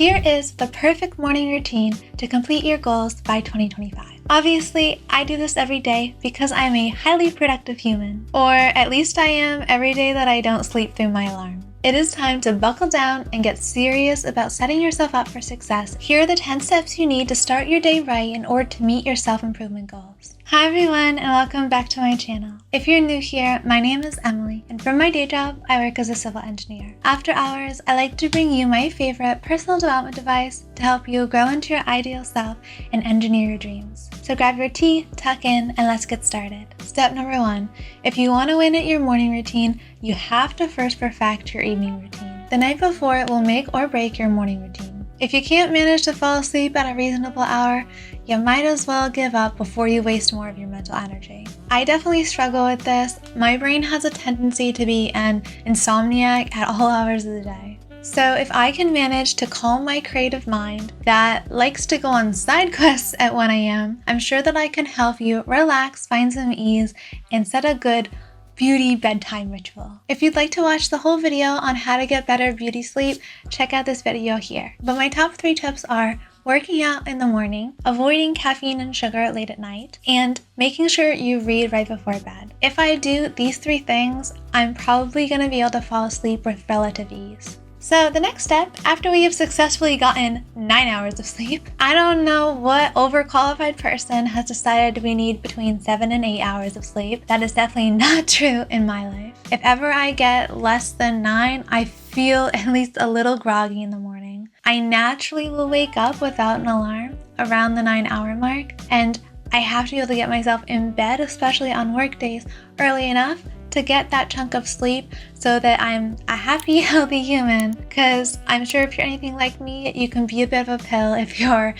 Here is the perfect morning routine to complete your goals by 2025. Obviously, I do this every day because I'm a highly productive human, or at least I am every day that I don't sleep through my alarm. It is time to buckle down and get serious about setting yourself up for success. Here are the 10 steps you need to start your day right in order to meet your self-improvement goals. Hi everyone, and welcome back to my channel. If you're new here, my name is Emily, and for my day job, I work as a civil engineer. After hours, I like to bring you my favorite personal development device to help you grow into your ideal self and engineer your dreams. So grab your tea, tuck in, and let's get started. Step number 1, if you want to win at your morning routine, you have to first perfect your evening routine. The night before will make or break your morning routine. If you can't manage to fall asleep at a reasonable hour, you might as well give up before you waste more of your mental energy. I definitely struggle with this. My brain has a tendency to be an insomniac at all hours of the day. So if I can manage to calm my creative mind that likes to go on side quests at 1 a.m., I'm sure that I can help you relax, find some ease, and set a good beauty bedtime ritual. If you'd like to watch the whole video on how to get better beauty sleep, check out this video here. But my top 3 tips are working out in the morning, avoiding caffeine and sugar late at night, and making sure you read right before bed. If I do these 3 things, I'm probably going to be able to fall asleep with relative ease. So the next step, after we have successfully gotten 9 hours of sleep, I don't know what overqualified person has decided we need between 7 and 8 hours of sleep. That is definitely not true in my life. If ever I get less than 9, I feel at least a little groggy in the morning. I naturally will wake up without an alarm around the 9-hour mark, and I have to be able to get myself in bed, especially on work days, early enough to get that chunk of sleep so that I'm a happy, healthy human. Because I'm sure if you're anything like me, you can be a bit of a pill if you're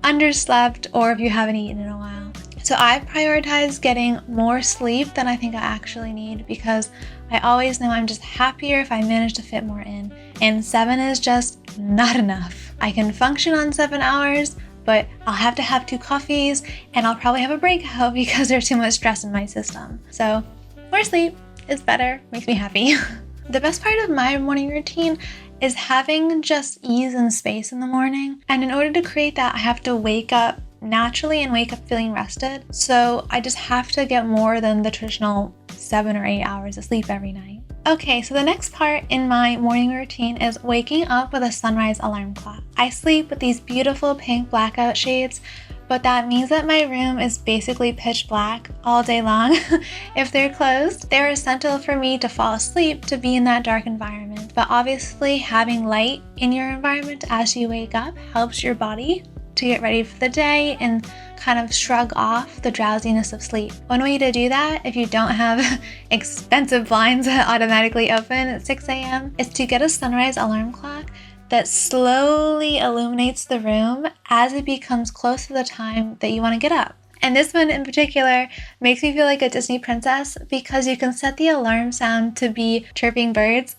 underslept or if you haven't eaten in a while. So I prioritize getting more sleep than I think I actually need because I always know I'm just happier if I manage to fit more in. And 7 is just not enough. I can function on 7 hours, but I'll have to have 2 coffees and I'll probably have a breakout because there's too much stress in my system. So more sleep is better, makes me happy. The best part of my morning routine is having just ease and space in the morning. And in order to create that, I have to wake up naturally and wake up feeling rested. So I just have to get more than the traditional 7 or 8 hours of sleep every night. Okay, so the next part in my morning routine is waking up with a sunrise alarm clock. I sleep with these beautiful pink blackout shades, but that means that my room is basically pitch black all day long. If they're closed, they're essential for me to fall asleep, to be in that dark environment. But obviously having light in your environment as you wake up helps your body to get ready for the day and kind of shrug off the drowsiness of sleep. One way to do that, if you don't have expensive blinds that automatically open at 6 a.m., is to get a sunrise alarm clock that slowly illuminates the room as it becomes close to the time that you want to get up. And this one in particular makes me feel like a Disney princess because you can set the alarm sound to be chirping birds.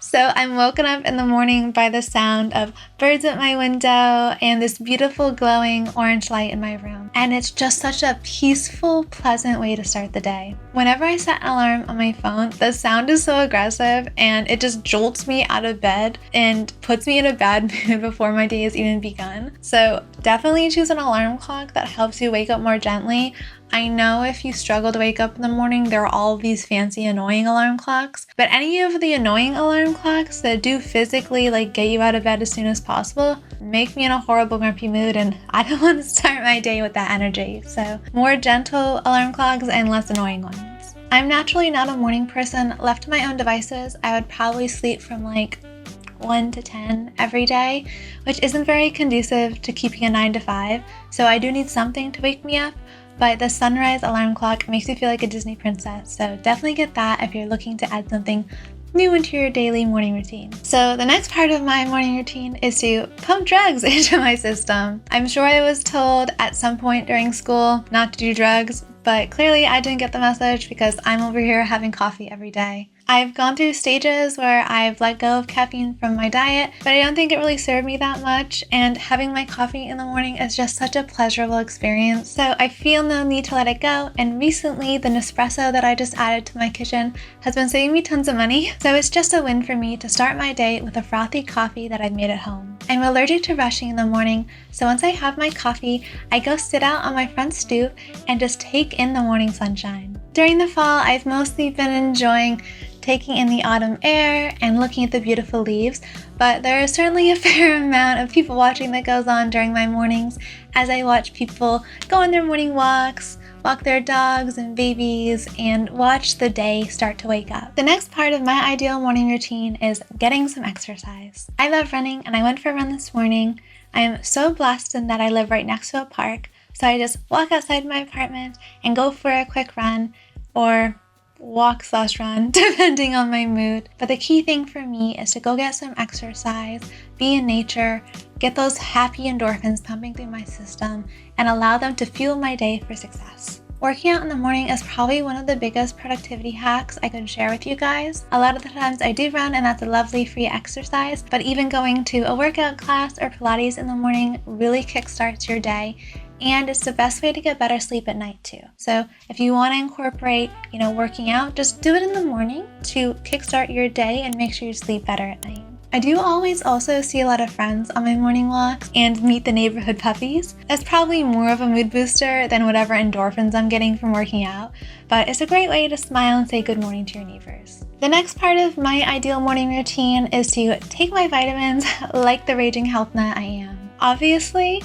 So I'm woken up in the morning by the sound of birds at my window and this beautiful glowing orange light in my room. And it's just such a peaceful, pleasant way to start the day. Whenever I set an alarm on my phone, the sound is so aggressive and it just jolts me out of bed and puts me in a bad mood before my day has even begun. So definitely choose an alarm clock that helps you wake up more gently. I know if you struggle to wake up in the morning, there are all these fancy annoying alarm clocks, but any of the annoying alarm clocks that do physically get you out of bed as soon as possible make me in a horrible grumpy mood, and I don't want to start my day with that energy. So more gentle alarm clocks and less annoying ones. I'm naturally not a morning person. Left to my own devices, I would probably sleep from 1 to 10 every day, which isn't very conducive to keeping a 9 to 5. So I do need something to wake me up, but the sunrise alarm clock makes me feel like a Disney princess. So definitely get that if you're looking to add something new into your daily morning routine. So the next part of my morning routine is to pump drugs into my system. I'm sure I was told at some point during school not to do drugs, but clearly I didn't get the message because I'm over here having coffee every day. I've gone through stages where I've let go of caffeine from my diet, but I don't think it really served me that much, and having my coffee in the morning is just such a pleasurable experience. So I feel no need to let it go, and recently the Nespresso that I just added to my kitchen has been saving me tons of money, so it's just a win for me to start my day with a frothy coffee that I've made at home. I'm allergic to rushing in the morning, so once I have my coffee, I go sit out on my front stoop and just take in the morning sunshine. During the fall, I've mostly been enjoying taking in the autumn air and looking at the beautiful leaves, but there is certainly a fair amount of people watching that goes on during my mornings as I watch people go on their morning walks, walk their dogs and babies, and watch the day start to wake up. The next part of my ideal morning routine is getting some exercise. I love running, and I went for a run this morning. I am so blessed in that I live right next to a park, so I just walk outside my apartment and go for a quick run, or walk/run, depending on my mood. But the key thing for me is to go get some exercise, be in nature, get those happy endorphins pumping through my system, and allow them to fuel my day for success. Working out in the morning is probably one of the biggest productivity hacks I could share with you guys. A lot of the times I do run, and that's a lovely free exercise, but even going to a workout class or Pilates in the morning really kickstarts your day. And it's the best way to get better sleep at night too. So if you want to incorporate, working out, just do it in the morning to kickstart your day and make sure you sleep better at night. I do always also see a lot of friends on my morning walks and meet the neighborhood puppies. That's probably more of a mood booster than whatever endorphins I'm getting from working out, but it's a great way to smile and say good morning to your neighbors. The next part of my ideal morning routine is to take my vitamins like the raging health nut I am. Obviously,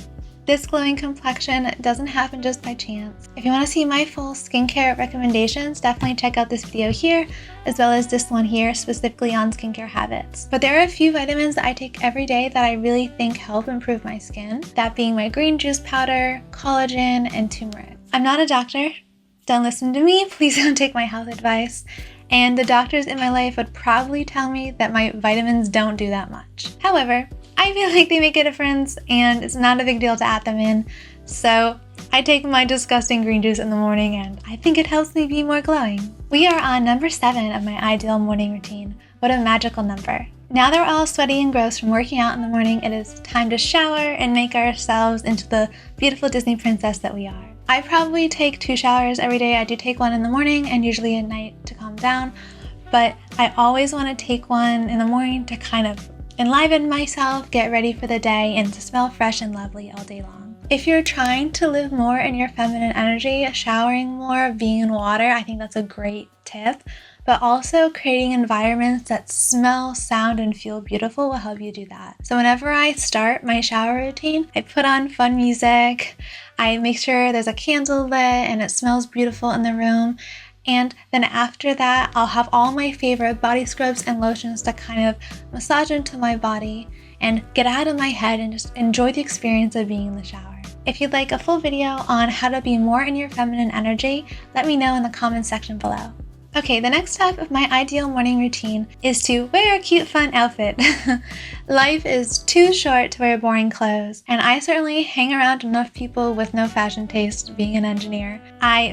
this glowing complexion doesn't happen just by chance. If you want to see my full skincare recommendations, definitely check out this video here, as well as this one here specifically on skincare habits. But there are a few vitamins that I take every day that I really think help improve my skin, that being my green juice powder, collagen, and turmeric. I'm not a doctor. Don't listen to me. Please don't take my health advice. And the doctors in my life would probably tell me that my vitamins don't do that much. However, I feel like they make a difference, and it's not a big deal to add them in. So I take my disgusting green juice in the morning, and I think it helps me be more glowing. We are on number 7 of my ideal morning routine. What a magical number. Now that we're all sweaty and gross from working out in the morning, it is time to shower and make ourselves into the beautiful Disney princess that we are. I probably take 2 showers every day. I do take one in the morning and usually at night to calm down, but I always want to take one in the morning to kind of enliven myself, get ready for the day, and to smell fresh and lovely all day long. If you're trying to live more in your feminine energy, showering more, being in water, I think that's a great tip. But also creating environments that smell, sound, and feel beautiful will help you do that. So whenever I start my shower routine, I put on fun music, I make sure there's a candle lit and it smells beautiful in the room. And then after that, I'll have all my favorite body scrubs and lotions to kind of massage into my body and get out of my head and just enjoy the experience of being in the shower. If you'd like a full video on how to be more in your feminine energy, let me know in the comments section below. Okay, the next step of my ideal morning routine is to wear a cute, fun outfit. Life is too short to wear boring clothes, and I certainly hang around enough people with no fashion taste being an engineer.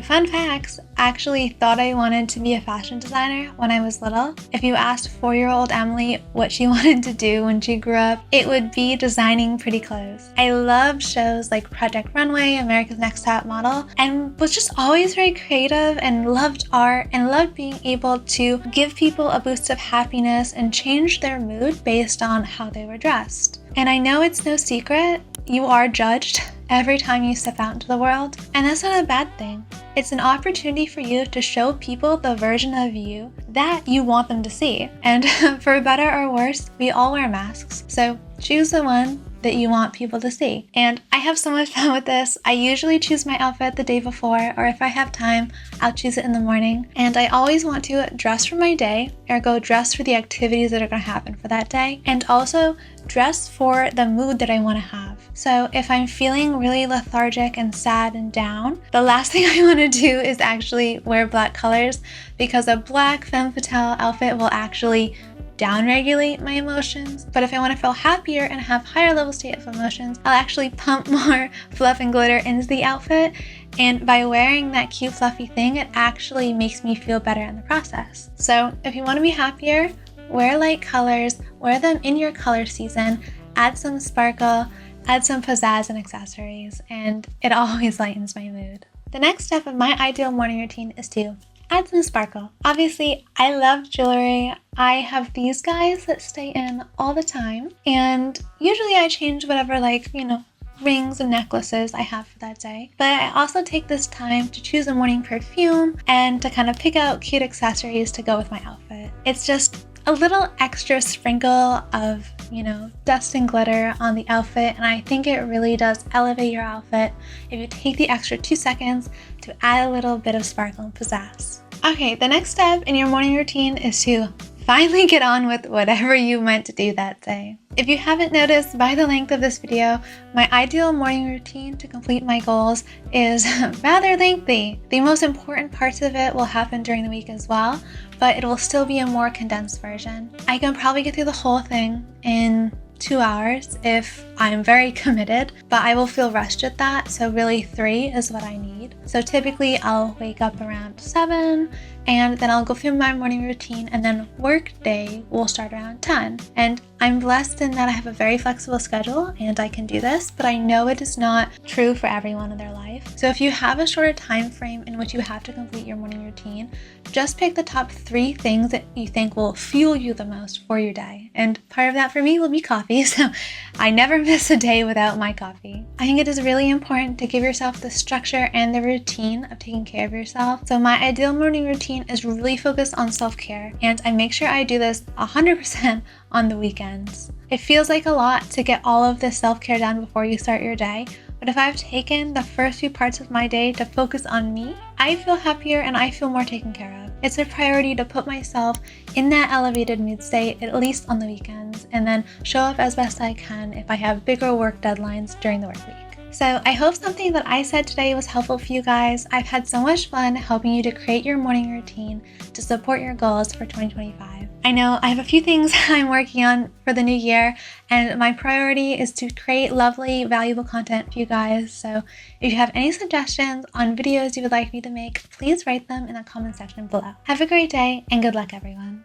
Fun facts, actually thought I wanted to be a fashion designer when I was little. If you asked 4-year-old Emily what she wanted to do when she grew up, it would be designing pretty clothes. I loved shows like Project Runway, America's Next Top Model, and was just always very creative and loved art and loved being able to give people a boost of happiness and change their mood based on how they were dressed. And I know it's no secret, you are judged every time you step out into the world, and that's not a bad thing. It's an opportunity for you to show people the version of you that you want them to see. And for better or worse, we all wear masks, so choose the one that you want people to see. And I have so much fun with this. I usually choose my outfit the day before, or if I have time, I'll choose it in the morning. And I always want to dress for my day, or go dress for the activities that are going to happen for that day, and also dress for the mood that I want to have. So if I'm feeling really lethargic and sad and down, the last thing I want to do is actually wear black colors, because a black femme fatale outfit will actually downregulate my emotions. But if I want to feel happier and have higher level state of emotions, I'll actually pump more fluff and glitter into the outfit And by wearing that cute fluffy thing, it actually makes me feel better in the process. So if you want to be happier, wear light colors, wear them in your color season, add some sparkle, add some pizzazz and accessories, and it always lightens my mood. The next step of my ideal morning routine is to add some sparkle. Obviously, I love jewelry. I have these guys that stay in all the time, and usually I change whatever, rings and necklaces I have for that day. But I also take this time to choose a morning perfume and to kind of pick out cute accessories to go with my outfit. It's just a little extra sprinkle of, dust and glitter on the outfit, and I think it really does elevate your outfit if you take the extra 2 seconds to add a little bit of sparkle and pizzazz. Okay, the next step in your morning routine is to finally get on with whatever you meant to do that day. If you haven't noticed by the length of this video, my ideal morning routine to complete my goals is rather lengthy. The most important parts of it will happen during the week as well, but it will still be a more condensed version. I can probably get through the whole thing in 2 hours if I'm very committed, but I will feel rushed at that, so really 3 is what I need. So typically I'll wake up around 7, and then I'll go through my morning routine, and then work day will start around 10. And I'm blessed in that I have a very flexible schedule and I can do this, but I know it is not true for everyone in their life. So if you have a shorter time frame in which you have to complete your morning routine, just pick the top 3 things that you think will fuel you the most for your day. And part of that for me will be coffee, so I never miss a day without my coffee. I think it is really important to give yourself the structure and the routine of taking care of yourself. So my ideal morning routine is really focused on self-care, and I make sure I do this 100% on the weekends. It feels like a lot to get all of this self-care done before you start your day, but if I've taken the first few parts of my day to focus on me, I feel happier and I feel more taken care of. It's a priority to put myself in that elevated mood state, at least on the weekends, and then show up as best I can if I have bigger work deadlines during the work week. So I hope something that I said today was helpful for you guys. I've had so much fun helping you to create your morning routine to support your goals for 2025. I know I have a few things I'm working on for the new year, and my priority is to create lovely, valuable content for you guys. So if you have any suggestions on videos you would like me to make, please write them in the comment section below. Have a great day and good luck, everyone.